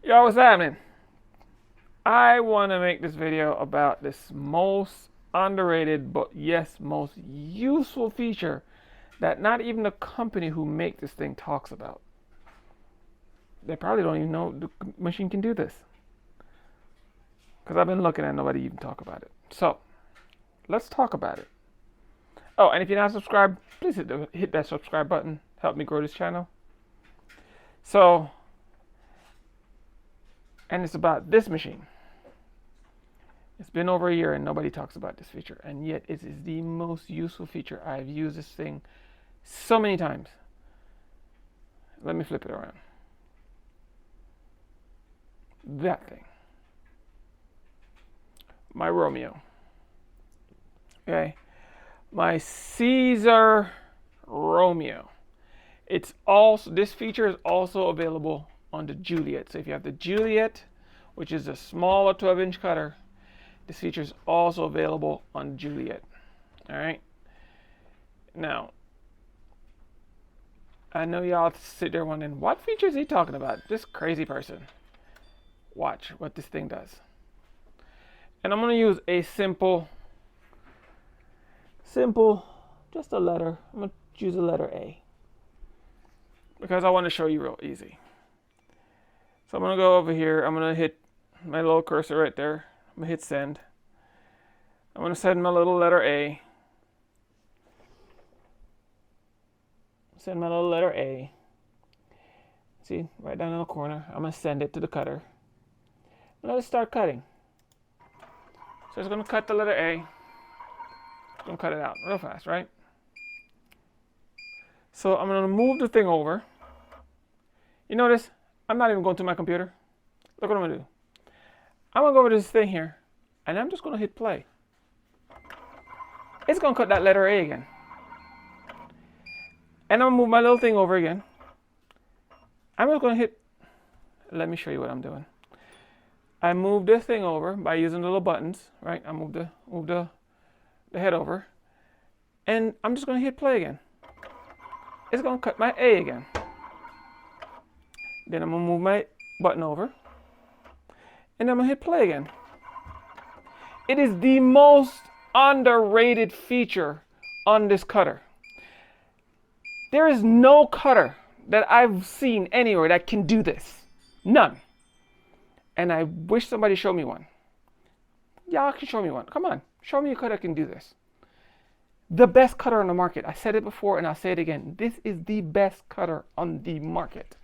Yo, what's happening? I want to make this video about this most underrated, but yes, most useful feature that not even the company who make this thing talks about. They probably don't even know the machine can do this. Because I've been looking at nobody even talk about it. So, let's talk about it. Oh, and if you're not subscribed, please hit that subscribe button. Help me grow this channel. So, and it's about this machine. It's been over a year and nobody talks about this feature, and yet it is the most useful feature. I've used this thing so many times. Let me flip it around. That thing. My Romeo. Okay. My Siser Romeo. It's also, this feature is also available on the Juliet. So if you have the Juliet, which is a smaller 12-inch cutter, this feature is also available on Juliet. All right. Now, I know y'all sit there wondering, what feature is he talking about? This crazy person. Watch what this thing does. And I'm going to use a simple, just a letter. I'm going to use a letter A, because I want to show you real easy. So I'm going to go over here. I'm going to hit my little cursor right there. I'm going to hit send. I'm going to send my little letter A. Send my little letter A. See, right down in the corner. I'm going to send it to the cutter. Let it start cutting. So it's going to cut the letter A. It's going to cut it out real fast, right? So I'm going to move the thing over. You notice, I'm not even going to my computer. Look what I'm going to do. I'm going to go over to this thing here, and I'm just going to hit play. It's going to cut that letter A again. And I'm going to move my little thing over again. I'm just going to hit, let me show you what I'm doing. I move this thing over by using the little buttons, right? I move the head over, and I'm just going to hit play again. It's going to cut my A again. Then I'm going to move my button over, and I'm going to hit play again. It is the most underrated feature on this cutter. There is no cutter that I've seen anywhere that can do this. None. And I wish somebody showed me one. Y'all can show me one. Come on, show me a cutter that can do this. The best cutter on the market. I said it before and I'll say it again. This is the best cutter on the market.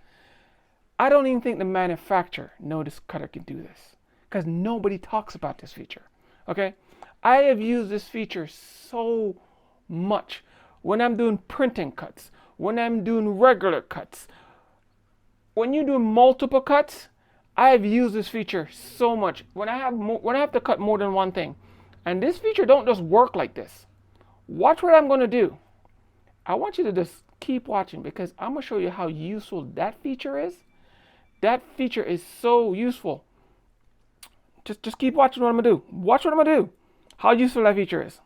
I don't even think the manufacturer knows this cutter can do this, because nobody talks about this feature. Okay? I have used this feature so much when I'm doing printing cuts, when I'm doing regular cuts. When you do multiple cuts, I have used this feature so much. When I have to cut more than one thing, and this feature don't just work like this. Watch what I'm going to do. I want you to just keep watching, because I'm going to show you how useful that feature is. That feature is so useful. Just keep watching what I'm going to do. Watch what I'm going to do. How useful that feature is.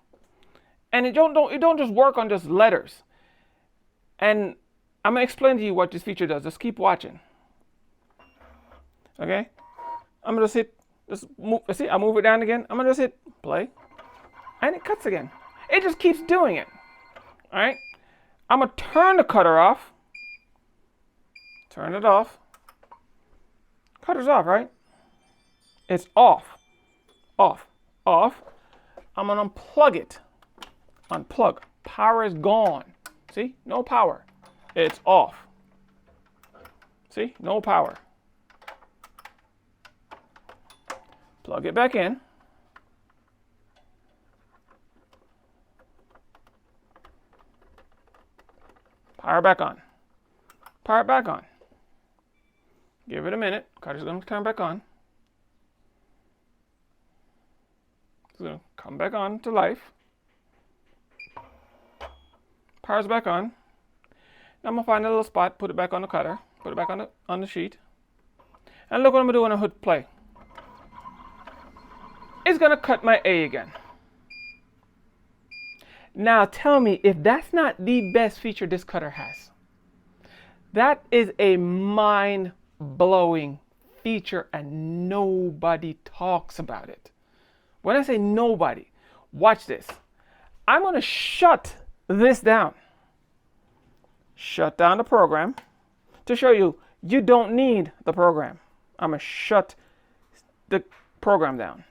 And it don't just work on just letters. And I'm going to explain to you what this feature does. Just keep watching. Okay? I'm going to just move, see, I move it down again. I'm going to just hit play. And it cuts again. It just keeps doing it. All right? I'm going to turn the cutter off. Turn it off. Cutter's off, right? It's off. Off. Off. I'm going to unplug it. Unplug. Power is gone. See? No power. It's off. See? No power. Plug it back in. Power back on. Power back on. Give it a minute. Cutter's going to turn back on. It's going to come back on to life. Power's back on. Now I'm going to find a little spot, put it back on the cutter, put it back on the sheet. And look what I'm going to do when I hit play. It's going to cut my A again. Now tell me if that's not the best feature this cutter has. That is a mind-blowing feature and nobody talks about it. When I say nobody, watch this. I'm going to shut this down. Shut down the program to show you you don't need the program. I'm going to shut the program down.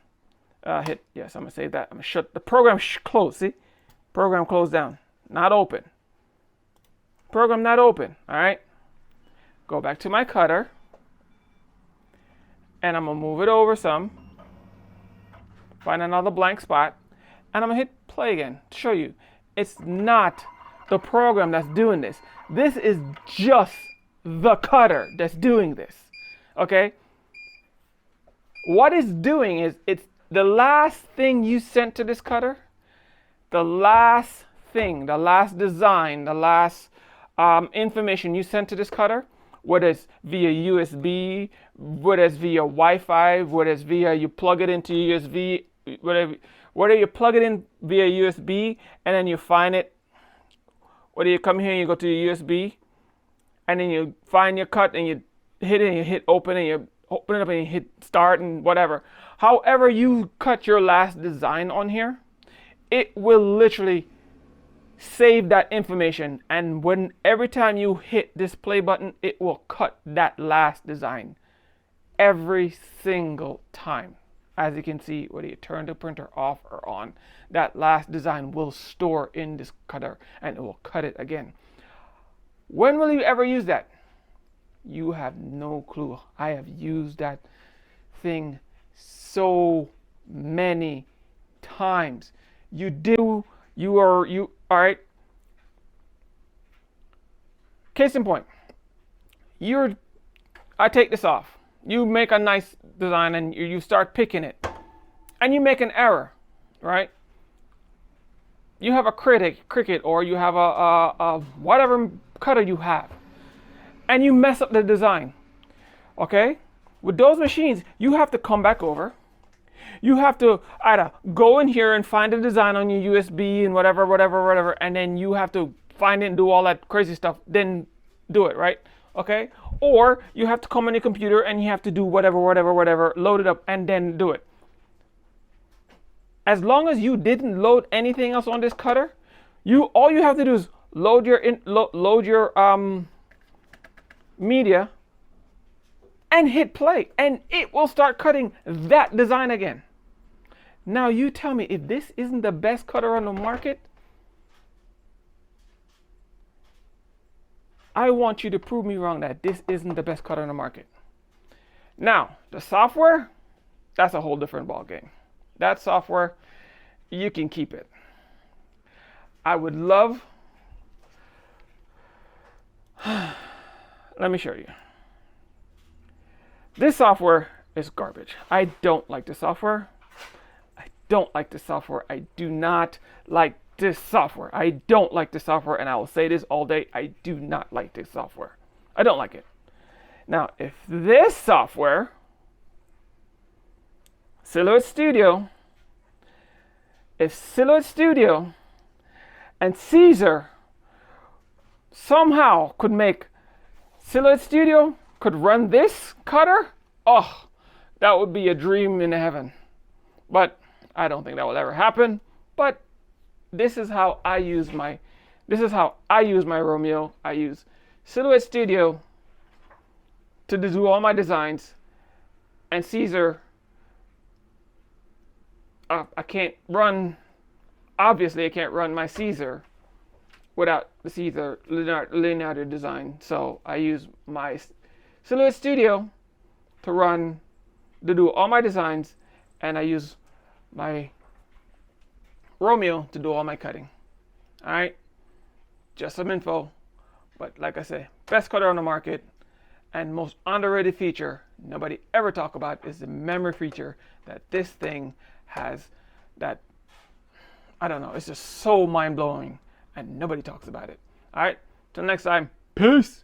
Hit yes, I'm going to say that. I'm going to shut the program close. See? Program closed down. Not open. Program not open. All right. Go back to my cutter. And I'm going to move it over some. Find another blank spot. And I'm going to hit play again to show you. It's not the program that's doing this. This is just the cutter that's doing this. Okay? What it's doing is it's the last thing you sent to this cutter. The last thing, the last design, the last information you sent to this cutter, whether it's via USB, whether it's via Wi-Fi, whether it's via you plug it into USB, whether you plug it in via USB and then you find it, whether you come here and you go to your USB and then you find your cut and you hit it and you hit open and you open it up and you hit start and whatever. However you cut your last design on here, it will literally save that information, and when every time you hit this play button, it will cut that last design every single time. As you can see, whether you turn the printer off or on, that last design will store in this cutter and it will cut it again. When will you ever use that? You have no clue. I have used that thing so many times. All right. Case in point, I take this off. You make a nice design and you start picking it, and you make an error, right? You have a Cricut, or you have a whatever cutter you have, and you mess up the design. Okay, with those machines, you have to come back over. You have to either go in here and find the design on your USB and whatever, and then you have to find it and do all that crazy stuff, then do it, right? Okay? Or you have to come on your computer and you have to do whatever, load it up and then do it. As long as you didn't load anything else on this cutter, all you have to do is load your media and hit play, and it will start cutting that design again. Now you tell me, if this isn't the best cutter on the market, I want you to prove me wrong that this isn't the best cutter on the market. Now, the software, that's a whole different ball game. That software, you can keep it. I would love, let me show you. This software is garbage. I don't like this software. I don't like this software. I do not like this software. I don't like this software, and I will say this all day. I do not like this software. I don't like it. Now, if this software, Silhouette Studio, and Siser somehow could make Silhouette Studio could run this cutter, oh, that would be a dream in heaven. But I don't think that will ever happen. But this is how I use my Romeo. I use Silhouette Studio to do all my designs, and Siser, I can't run my Siser without the Siser linear design. So I use my Silhouette Studio to do all my designs, and I use my Romeo to do all my cutting. All right, just some info, but like I say, best cutter on the market and most underrated feature nobody ever talk about is the memory feature that this thing has. That, I don't know, it's just so mind-blowing and nobody talks about it. All right, till next time, peace.